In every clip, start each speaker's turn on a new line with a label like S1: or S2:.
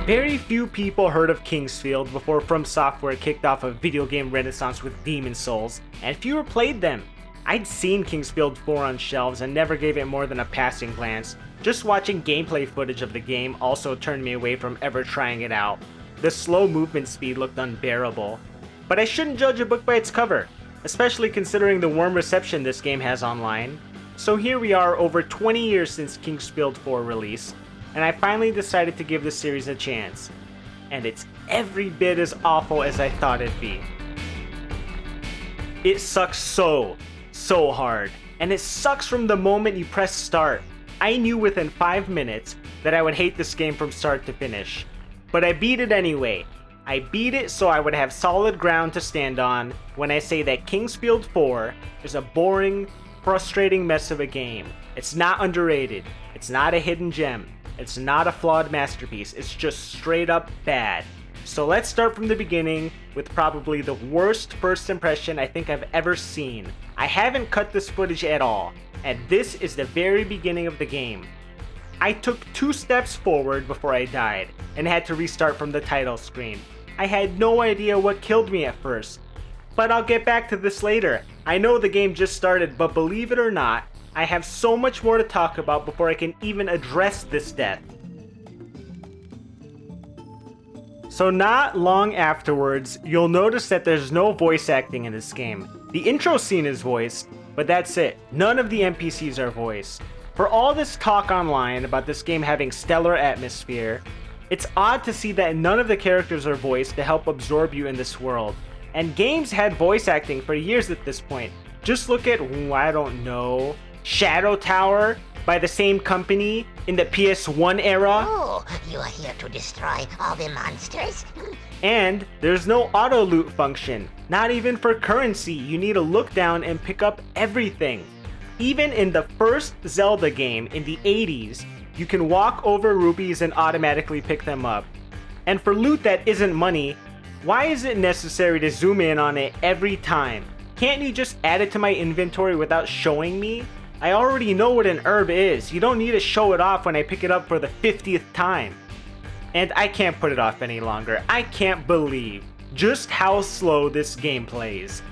S1: Very few people heard of Kingsfield before FromSoftware kicked off a video game renaissance with Demon Souls, and fewer played them. I'd seen Kingsfield 4 on shelves and never gave it more than a passing glance. Just watching gameplay footage of the game also turned me away from ever trying it out. The slow movement speed looked unbearable. But I shouldn't judge a book by its cover, especially considering the warm reception this game has online. So here we are over 20 years since Kingsfield 4 release, and I finally decided to give the series a chance. And it's every bit as awful as I thought it'd be. It sucks so hard, and it sucks from the moment you press start. I knew within 5 minutes that I would hate this game from start to finish, but I beat it anyway. I beat it so I would have solid ground to stand on when I say that Kingsfield 4 is a boring, frustrating mess of a game. It's not underrated, it's not a hidden gem, it's not a flawed masterpiece, it's just straight up bad. So let's start from the beginning with probably the worst first impression I think I've ever seen. I haven't cut this footage at all, and this is the very beginning of the game. I took 2 steps forward before I died, and had to restart from the title screen. I had no idea what killed me at first, but I'll get back to this later. I know the game just started, but believe it or not, I have so much more to talk about before I can even address this death. So not long afterwards, you'll notice that there's no voice acting in this game. The intro scene is voiced, but that's it. None of the NPCs are voiced. For all this talk online about this game having stellar atmosphere, it's odd to see that none of the characters are voiced to help absorb you in this world. And games had voice acting for years at this point. Just look at, I don't know, Shadow Tower by the same company in the PS1 era.
S2: Oh, you are here to destroy all the monsters?
S1: And there's no auto loot function. Not even for currency, you need to look down and pick up everything. Even in the first Zelda game in the 80s, you can walk over rupees and automatically pick them up. And for loot that isn't money, why is it necessary to zoom in on it every time? Can't you just add it to my inventory without showing me? I already know what an herb is. You don't need to show it off when I pick it up for the 50th time. And I can't put it off any longer. I can't believe just how slow this game plays.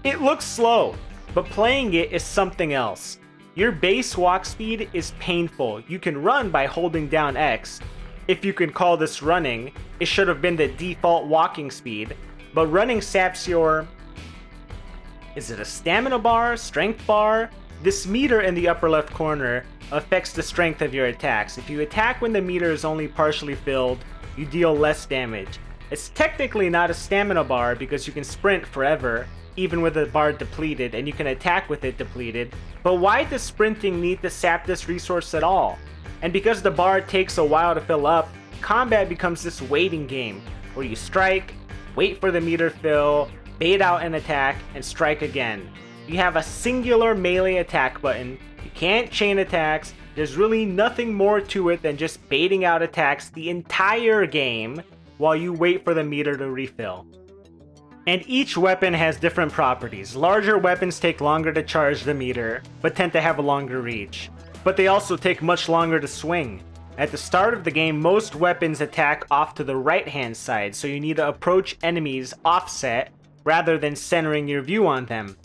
S1: It looks slow, but playing it is something else. Your base walk speed is painful. You can run by holding down X. If you can call this running, it should have been the default walking speed, but running saps your... Is it a stamina bar? Strength bar? This meter in the upper left corner affects the strength of your attacks. If you attack when the meter is only partially filled, you deal less damage. It's technically not a stamina bar because you can sprint forever, even with the bar depleted, and you can attack with it depleted. But why does sprinting need to sap this resource at all? And because the bar takes a while to fill up, combat becomes this waiting game, where you strike, wait for the meter fill, bait out an attack, and strike again. You have a singular melee attack button, you can't chain attacks, there's really nothing more to it than just baiting out attacks the entire game while you wait for the meter to refill. And each weapon has different properties. Larger weapons take longer to charge the meter, but tend to have a longer reach. But they also take much longer to swing. At the start of the game, most weapons attack off to the right hand side, so you need to approach enemies offset rather than centering your view on them.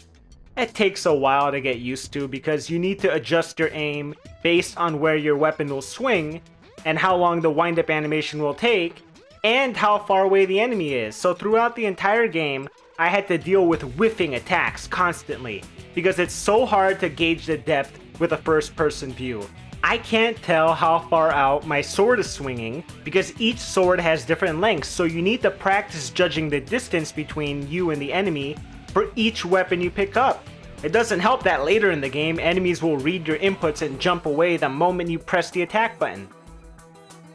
S1: It takes a while to get used to because you need to adjust your aim based on where your weapon will swing and how long the wind-up animation will take and how far away the enemy is. So throughout the entire game, I had to deal with whiffing attacks constantly because it's so hard to gauge the depth with a first-person view. I can't tell how far out my sword is swinging because each sword has different lengths, so you need to practice judging the distance between you and the enemy for each weapon you pick up. It doesn't help that later in the game, enemies will read your inputs and jump away the moment you press the attack button.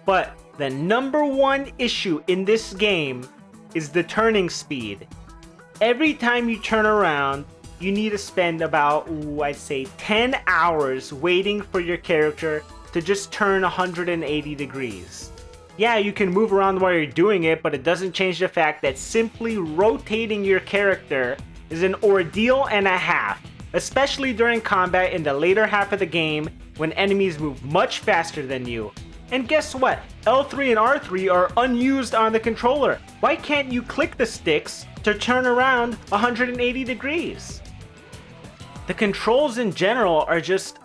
S1: But the number one issue in this game is the turning speed. Every time you turn around, you need to spend about, I'd say 10 hours waiting for your character to just turn 180 degrees. Yeah, you can move around while you're doing it, but it doesn't change the fact that simply rotating your character is an ordeal and a half, especially during combat in the later half of the game when enemies move much faster than you. And guess what? L3 and R3 are unused on the controller. Why can't you click the sticks to turn around 180 degrees? The controls in general are just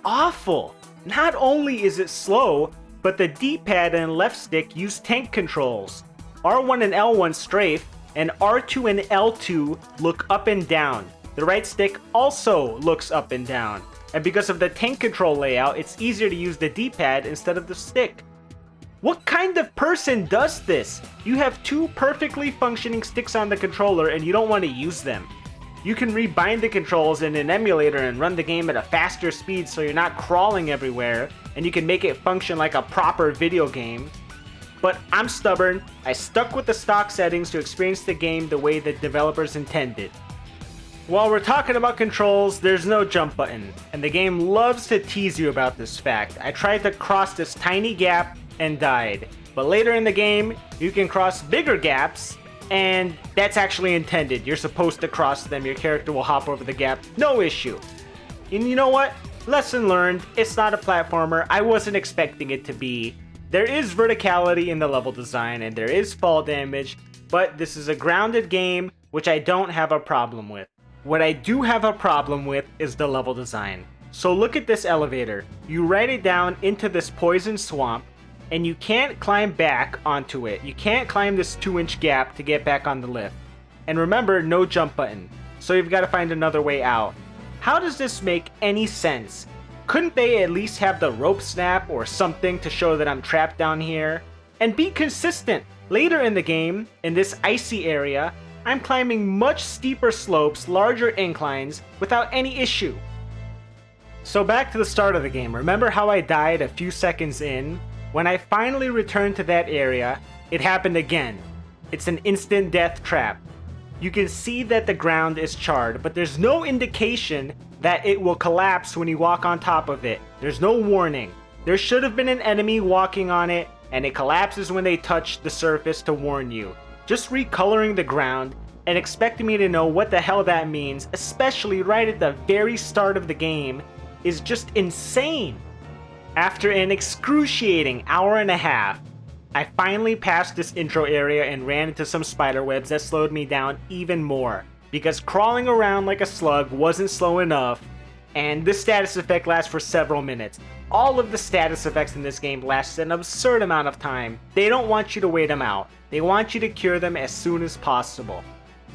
S1: awful. Not only is it slow, but the D-pad and left stick use tank controls. R1 and L1 strafe, and R2 and L2 look up and down. The right stick also looks up and down. And because of the tank control layout, it's easier to use the D-pad instead of the stick. What kind of person does this? You have two perfectly functioning sticks on the controller and you don't want to use them. You can rebind the controls in an emulator and run the game at a faster speed so you're not crawling everywhere, and you can make it function like a proper video game. But I'm stubborn. I stuck with the stock settings to experience the game the way the developers intended. While we're talking about controls, there's no jump button, and the game loves to tease you about this fact. I tried to cross this tiny gap and died, but later in the game, you can cross bigger gaps, and that's actually intended. You're supposed to cross them, your character will hop over the gap, no issue. And you know what? Lesson learned, it's not a platformer, I wasn't expecting it to be. There is verticality in the level design, and there is fall damage, but this is a grounded game, which I don't have a problem with. What I do have a problem with is the level design. So look at this elevator. You ride it down into this poison swamp, and you can't climb back onto it. You can't climb this 2-inch gap to get back on the lift. And remember, no jump button. So you've got to find another way out. How does this make any sense? Couldn't they at least have the rope snap or something to show that I'm trapped down here? And be consistent. Later in the game, in this icy area, I'm climbing much steeper slopes, larger inclines, without any issue. So back to the start of the game, remember how I died a few seconds in? When I finally returned to that area, it happened again. It's an instant death trap. You can see that the ground is charred, but there's no indication that it will collapse when you walk on top of it. There's no warning. There should have been an enemy walking on it, and it collapses when they touch the surface to warn you. Just recoloring the ground and expecting me to know what the hell that means, especially right at the very start of the game, is just insane. After an excruciating hour and a half, I finally passed this intro area and ran into some spider webs that slowed me down even more, because crawling around like a slug wasn't slow enough, and this status effect lasts for several minutes. All of the status effects in this game last an absurd amount of time. They don't want you to wait them out. They want you to cure them as soon as possible.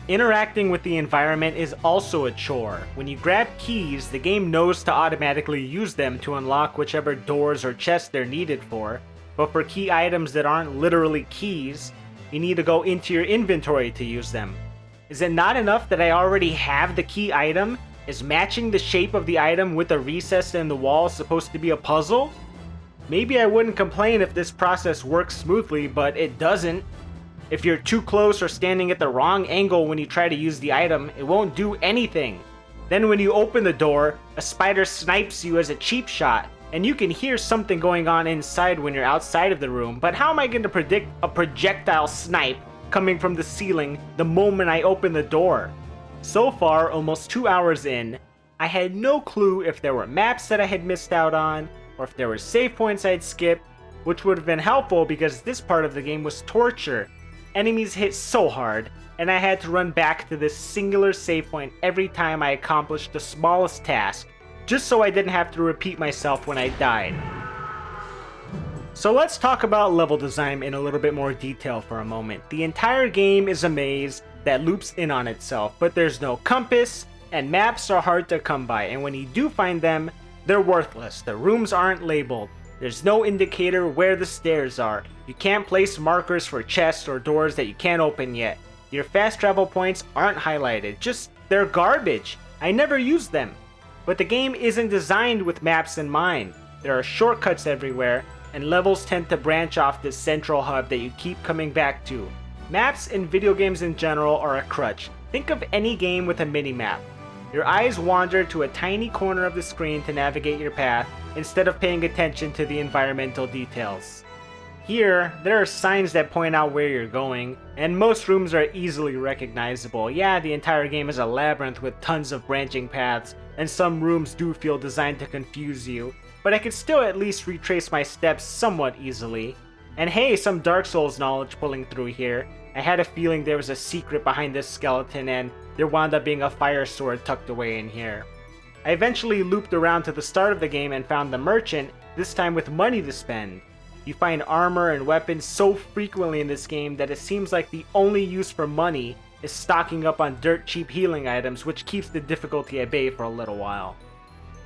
S1: Interacting with the environment is also a chore. When you grab keys, the game knows to automatically use them to unlock whichever doors or chests they're needed for, but for key items that aren't literally keys, you need to go into your inventory to use them. Is it not enough that I already have the key item? Is matching the shape of the item with the recess in the wall supposed to be a puzzle? Maybe I wouldn't complain if this process works smoothly, but it doesn't. If you're too close or standing at the wrong angle when you try to use the item, it won't do anything. Then when you open the door, a spider snipes you as a cheap shot, and you can hear something going on inside when you're outside of the room, but how am I going to predict a projectile snipe coming from the ceiling the moment I open the door? So far, almost 2 hours in, I had no clue if there were maps that I had missed out on, or if there were save points I'd skipped, which would have been helpful because this part of the game was torture. Enemies hit so hard, and I had to run back to this singular save point every time I accomplished the smallest task, just so I didn't have to repeat myself when I died. So let's talk about level design in a little bit more detail for a moment. The entire game is a maze that loops in on itself, but there's no compass, and maps are hard to come by, and when you do find them, they're worthless. The rooms aren't labeled. There's no indicator where the stairs are. You can't place markers for chests or doors that you can't open yet. Your fast travel points aren't highlighted, just they're garbage. I never use them. But the game isn't designed with maps in mind. There are shortcuts everywhere, and levels tend to branch off this central hub that you keep coming back to. Maps in video games in general are a crutch. Think of any game with a mini-map. Your eyes wander to a tiny corner of the screen to navigate your path instead of paying attention to the environmental details. Here, there are signs that point out where you're going, and most rooms are easily recognizable. Yeah, the entire game is a labyrinth with tons of branching paths, and some rooms do feel designed to confuse you, but I could still at least retrace my steps somewhat easily. And hey, some Dark Souls knowledge pulling through here. I had a feeling there was a secret behind this skeleton and there wound up being a fire sword tucked away in here. I eventually looped around to the start of the game and found the merchant, this time with money to spend. You find armor and weapons so frequently in this game that it seems like the only use for money is stocking up on dirt cheap healing items, which keeps the difficulty at bay for a little while.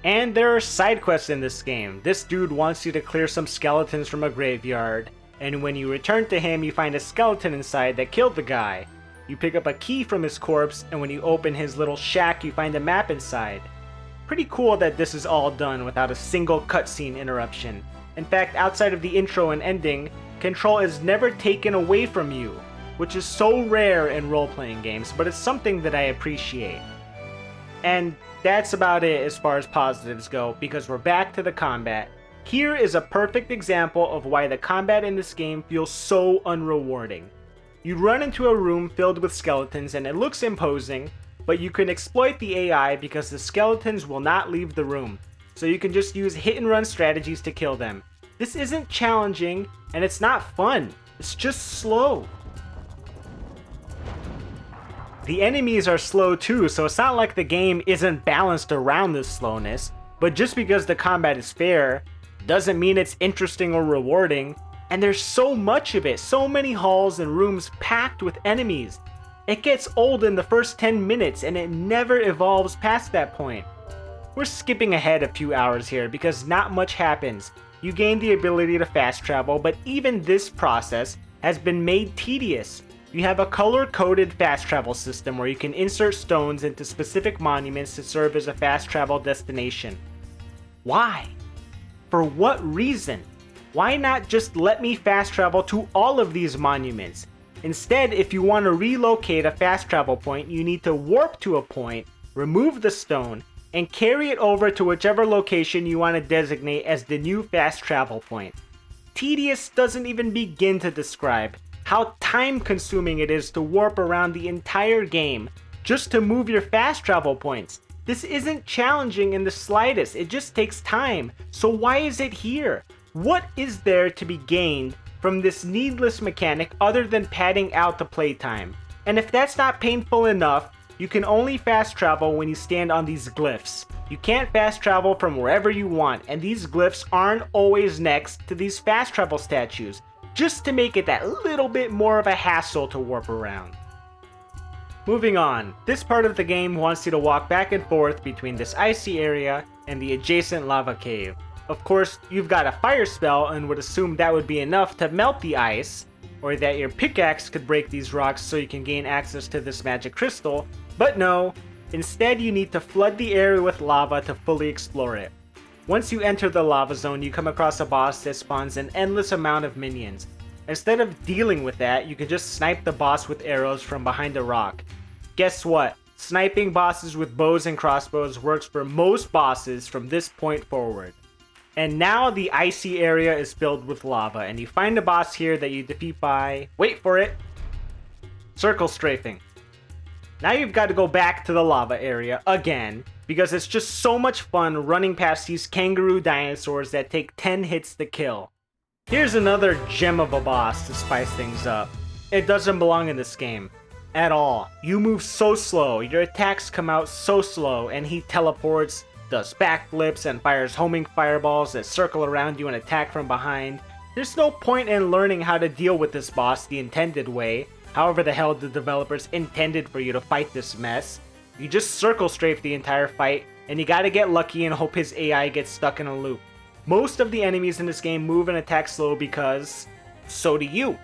S1: And there are side quests in this game. This dude wants you to clear some skeletons from a graveyard, and when you return to him you find a skeleton inside that killed the guy. You pick up a key from his corpse, and when you open his little shack you find a map inside. Pretty cool that this is all done without a single cutscene interruption. In fact, outside of the intro and ending, control is never taken away from you, which is so rare in role-playing games, but it's something that I appreciate. And that's about it as far as positives go, because we're back to the combat. Here is a perfect example of why the combat in this game feels so unrewarding. You run into a room filled with skeletons and it looks imposing, but you can exploit the AI because the skeletons will not leave the room, so you can just use hit and run strategies to kill them. This isn't challenging, and it's not fun, it's just slow. The enemies are slow too, so it's not like the game isn't balanced around this slowness, but just because the combat is fair, doesn't mean it's interesting or rewarding, and there's so much of it, so many halls and rooms packed with enemies. It gets old in the first 10 minutes and it never evolves past that point. We're skipping ahead a few hours here because not much happens. You gain the ability to fast travel, but even this process has been made tedious. You have a color-coded fast travel system where you can insert stones into specific monuments to serve as a fast travel destination. Why? For what reason? Why not just let me fast travel to all of these monuments? Instead, if you want to relocate a fast travel point, you need to warp to a point, remove the stone, and carry it over to whichever location you want to designate as the new fast travel point. Tedious doesn't even begin to describe how time-consuming it is to warp around the entire game just to move your fast travel points. This isn't challenging in the slightest, it just takes time. So why is it here? What is there to be gained from this needless mechanic other than padding out the playtime? And if that's not painful enough, you can only fast travel when you stand on these glyphs. You can't fast travel from wherever you want, and these glyphs aren't always next to these fast travel statues, just to make it that little bit more of a hassle to warp around. Moving on, this part of the game wants you to walk back and forth between this icy area and the adjacent lava cave. Of course, you've got a fire spell and would assume that would be enough to melt the ice, or that your pickaxe could break these rocks so you can gain access to this magic crystal, but no, instead you need to flood the area with lava to fully explore it. Once you enter the lava zone, you come across a boss that spawns an endless amount of minions. Instead of dealing with that, you can just snipe the boss with arrows from behind a rock. Guess what? Sniping bosses with bows and crossbows works for most bosses from this point forward. And now the icy area is filled with lava, and you find a boss here that you defeat by, wait for it, circle strafing. Now you've got to go back to the lava area again, because it's just so much fun running past these kangaroo dinosaurs that take 10 hits to kill. Here's another gem of a boss to spice things up. It doesn't belong in this game at all. You move so slow, your attacks come out so slow, and he teleports, does backflips, and fires homing fireballs that circle around you and attack from behind. There's no point in learning how to deal with this boss the intended way, however the hell the developers intended for you to fight this mess. You just circle strafe the entire fight, and you gotta get lucky and hope his AI gets stuck in a loop. Most of the enemies in this game move and attack slow because so do you.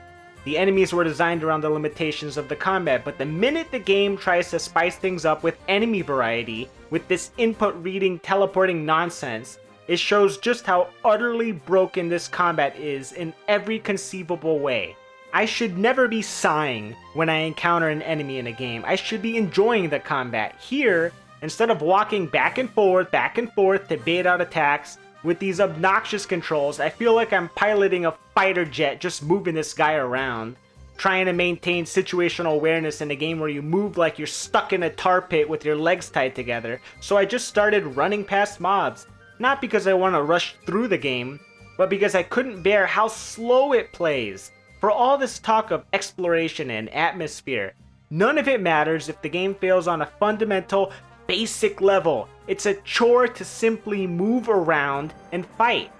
S1: The enemies were designed around the limitations of the combat, but the minute the game tries to spice things up with enemy variety, with this input reading teleporting nonsense, it shows just how utterly broken this combat is in every conceivable way. I should never be sighing when I encounter an enemy in a game. I should be enjoying the combat. Here, instead of walking back and forth to bait out attacks, with these obnoxious controls, I feel like I'm piloting a fighter jet just moving this guy around, trying to maintain situational awareness in a game where you move like you're stuck in a tar pit with your legs tied together, so I just started running past mobs. Not because I want to rush through the game, but because I couldn't bear how slow it plays. For all this talk of exploration and atmosphere, none of it matters if the game fails on a fundamental, basic level. It's a chore to simply move around and fight.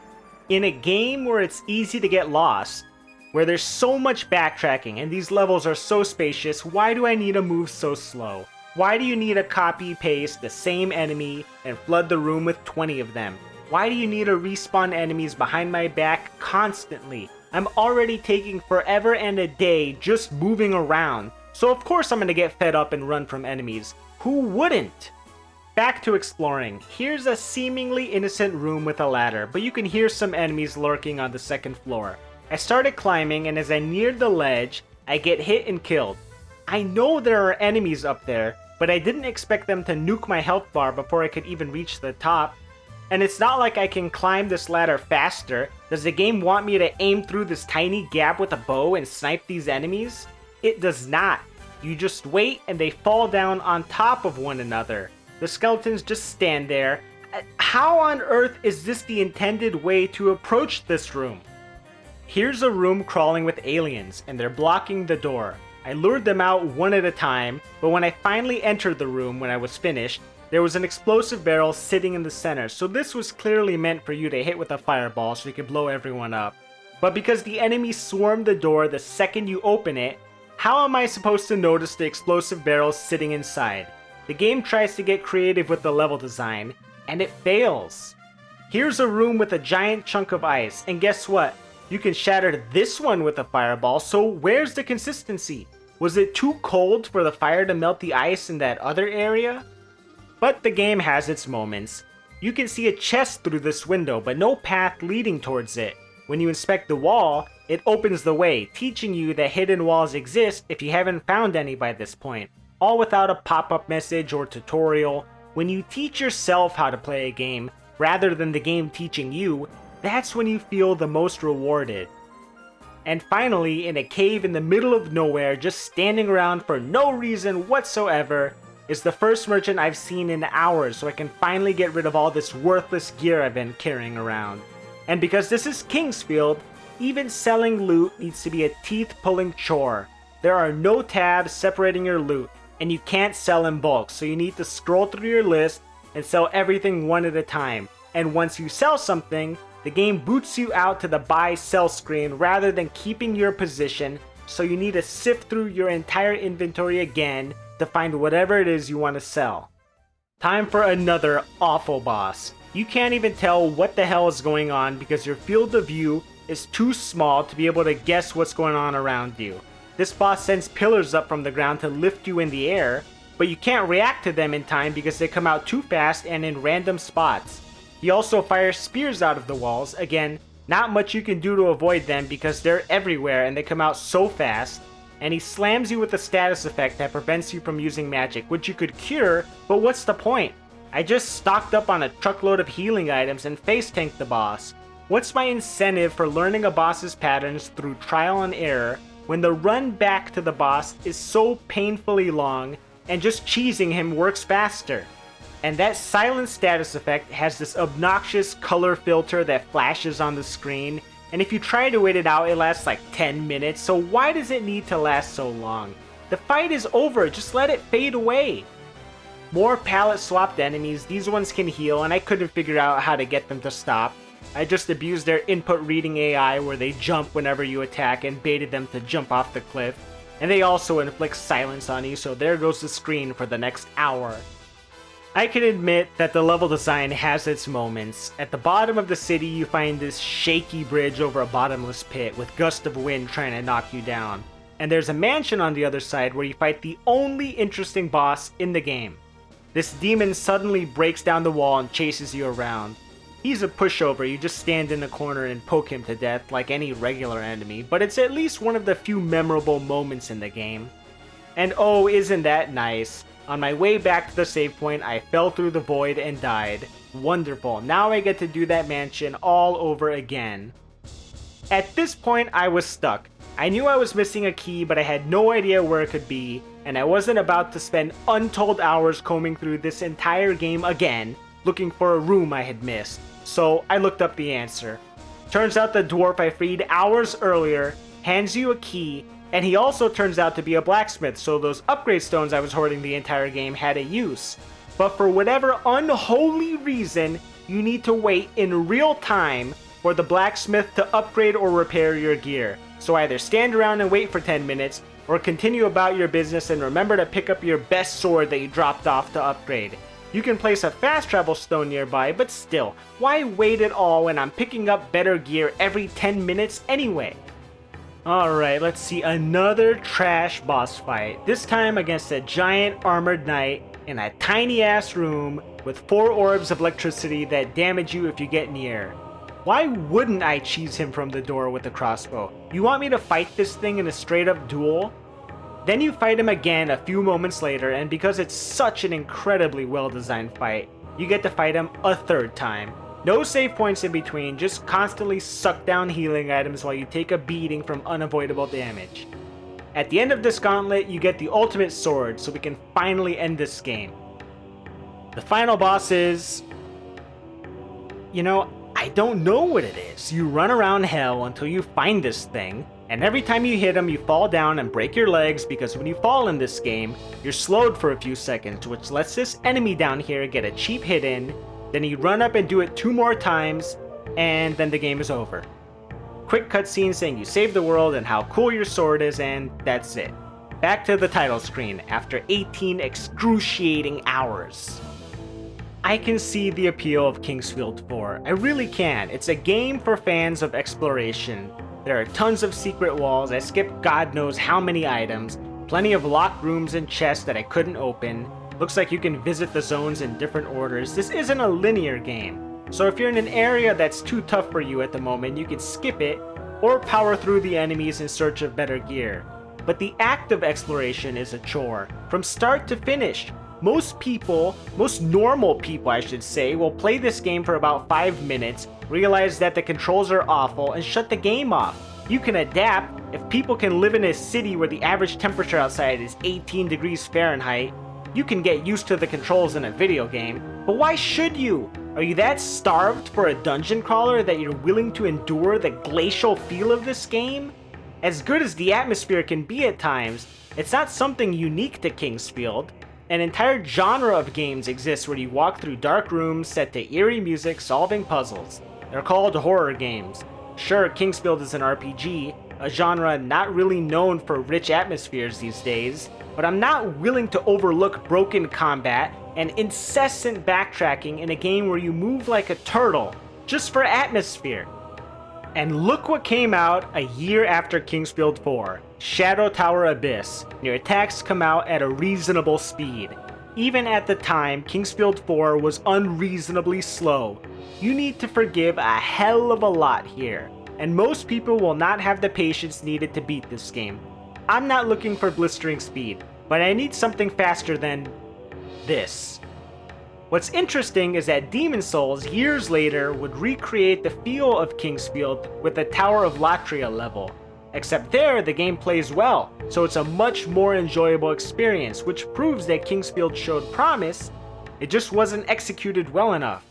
S1: In a game where it's easy to get lost, where there's so much backtracking and these levels are so spacious, why do I need to move so slow? Why do you need to copy-paste the same enemy and flood the room with 20 of them? Why do you need to respawn enemies behind my back constantly? I'm already taking forever and a day just moving around, so of course I'm gonna get fed up and run from enemies. Who wouldn't? Back to exploring. Here's a seemingly innocent room with a ladder, but you can hear some enemies lurking on the second floor. I started climbing, and as I neared the ledge, I get hit and killed. I know there are enemies up there, but I didn't expect them to nuke my health bar before I could even reach the top. And it's not like I can climb this ladder faster. Does the game want me to aim through this tiny gap with a bow and snipe these enemies? It does not. You just wait and they fall down on top of one another. The skeletons just stand there. How on earth is this the intended way to approach this room? Here's a room crawling with aliens, and they're blocking the door. I lured them out one at a time, but when I finally entered the room when I was finished, there was an explosive barrel sitting in the center, so this was clearly meant for you to hit with a fireball so you could blow everyone up. But because the enemy swarmed the door the second you open it, how am I supposed to notice the explosive barrel sitting inside? The game tries to get creative with the level design, and it fails. Here's a room with a giant chunk of ice, and guess what? You can shatter this one with a fireball, so where's the consistency? Was it too cold for the fire to melt the ice in that other area? But the game has its moments. You can see a chest through this window, but no path leading towards it. When you inspect the wall, it opens the way, teaching you that hidden walls exist if you haven't found any by this point, all without a pop-up message or tutorial. When you teach yourself how to play a game, rather than the game teaching you, that's when you feel the most rewarded. And finally, in a cave in the middle of nowhere, just standing around for no reason whatsoever, is the first merchant I've seen in hours, so I can finally get rid of all this worthless gear I've been carrying around. And because this is Kingsfield, even selling loot needs to be a teeth-pulling chore. There are no tabs separating your loot, and you can't sell in bulk, so you need to scroll through your list and sell everything one at a time. And once you sell something, the game boots you out to the buy-sell screen rather than keeping your position, so you need to sift through your entire inventory again to find whatever it is you want to sell. Time for another awful boss. You can't even tell what the hell is going on because your field of view is too small to be able to guess what's going on around you. This boss sends pillars up from the ground to lift you in the air, but you can't react to them in time because they come out too fast and in random spots. He also fires spears out of the walls. Again, not much you can do to avoid them because they're everywhere and they come out so fast. And he slams you with a status effect that prevents you from using magic, which you could cure, but what's the point? I just stocked up on a truckload of healing items and face tanked the boss. What's my incentive for learning a boss's patterns through trial and error when the run back to the boss is so painfully long and just cheesing him works faster? And that silent status effect has this obnoxious color filter that flashes on the screen, and if you try to wait it out, it lasts like 10 minutes, so why does it need to last so long? The fight is over, just let it fade away. More palette swapped enemies, these ones can heal, and I couldn't figure out how to get them to stop. I just abused their input reading AI where they jump whenever you attack and baited them to jump off the cliff. And they also inflict silence on you, so there goes the screen for the next hour. I can admit that the level design has its moments. At the bottom of the city, you find this shaky bridge over a bottomless pit with gusts of wind trying to knock you down. And there's a mansion on the other side where you fight the only interesting boss in the game. This demon suddenly breaks down the wall and chases you around. He's a pushover, you just stand in the corner and poke him to death like any regular enemy, but it's at least one of the few memorable moments in the game. And oh, isn't that nice? On my way back to the save point, I fell through the void and died. Wonderful, now I get to do that mansion all over again. At this point, I was stuck. I knew I was missing a key, but I had no idea where it could be, and I wasn't about to spend untold hours combing through this entire game again, looking for a room I had missed. so I looked up the answer. Turns out the dwarf I freed hours earlier hands you a key, and he also turns out to be a blacksmith, so those upgrade stones I was hoarding the entire game had a use. But for whatever unholy reason, you need to wait in real time for the blacksmith to upgrade or repair your gear. So either stand around and wait for 10 minutes, or continue about your business and remember to pick up your best sword that you dropped off to upgrade. You can place a fast travel stone nearby, but still, why wait at all when I'm picking up better gear every 10 minutes anyway? Alright, let's see another trash boss fight. This time against a giant armored knight in a tiny ass room with 4 orbs of electricity that damage you if you get near. Why wouldn't I cheese him from the door with a crossbow? You want me to fight this thing in a straight up duel? Then you fight him again a few moments later, and because it's such an incredibly well designed fight, you get to fight him a third time. No save points in between, just constantly suck down healing items while you take a beating from unavoidable damage. At the end of this gauntlet, you get the ultimate sword, so we can finally end this game. The final boss is... I don't know what it is. You run around hell until you find this thing, and every time you hit him you fall down and break your legs, because when you fall in this game, you're slowed for a few seconds, which lets this enemy down here get a cheap hit in, then you run up and do it 2 more times, and then the game is over. Quick cutscene saying you saved the world and how cool your sword is, and that's it. Back to the title screen after 18 excruciating hours. I can see the appeal of Kingsfield 4. I really can. It's a game for fans of exploration. There are tons of secret walls, I skipped God knows how many items, plenty of locked rooms and chests that I couldn't open. Looks like you can visit the zones in different orders. This isn't a linear game, so if you're in an area that's too tough for you at the moment, you can skip it or power through the enemies in search of better gear. But the act of exploration is a chore, from start to finish. Most normal people I should say, will play this game for about 5 minutes, realize that the controls are awful, and shut the game off. You can adapt. If people can live in a city where the average temperature outside is 18 degrees Fahrenheit, you can get used to the controls in a video game. But why should you? Are you that starved for a dungeon crawler that you're willing to endure the glacial feel of this game? As good as the atmosphere can be at times, it's not something unique to Kingsfield. An entire genre of games exists where you walk through dark rooms set to eerie music solving puzzles. They're called horror games. Sure, Kingsfield is an RPG, a genre not really known for rich atmospheres these days, but I'm not willing to overlook broken combat and incessant backtracking in a game where you move like a turtle, just for atmosphere. And look what came out a year after Kingsfield 4, Shadow Tower Abyss. Your attacks come out at a reasonable speed. Even at the time, Kingsfield 4 was unreasonably slow. You need to forgive a hell of a lot here, and most people will not have the patience needed to beat this game. I'm not looking for blistering speed, but I need something faster than this. What's interesting is that Demon Souls years later would recreate the feel of Kingsfield with the Tower of Latria level. Except there, the game plays well, so it's a much more enjoyable experience, which proves that Kingsfield showed promise, it just wasn't executed well enough.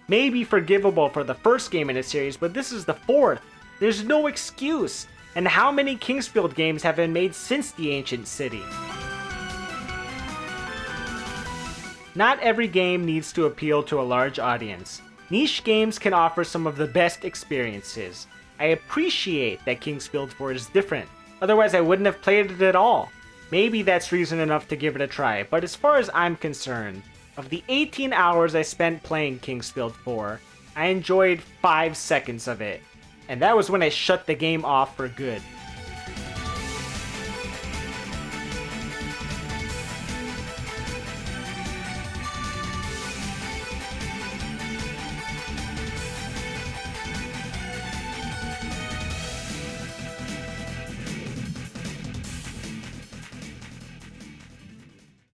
S1: Maybe forgivable for the first game in a series, but this is the 4th. There's no excuse. And how many Kingsfield games have been made since the ancient city? Not every game needs to appeal to a large audience. Niche games can offer some of the best experiences. I appreciate that Kingsfield 4 is different, otherwise I wouldn't have played it at all. Maybe that's reason enough to give it a try, but as far as I'm concerned, of the 18 hours I spent playing Kingsfield 4, I enjoyed 5 seconds of it, and that was when I shut the game off for good.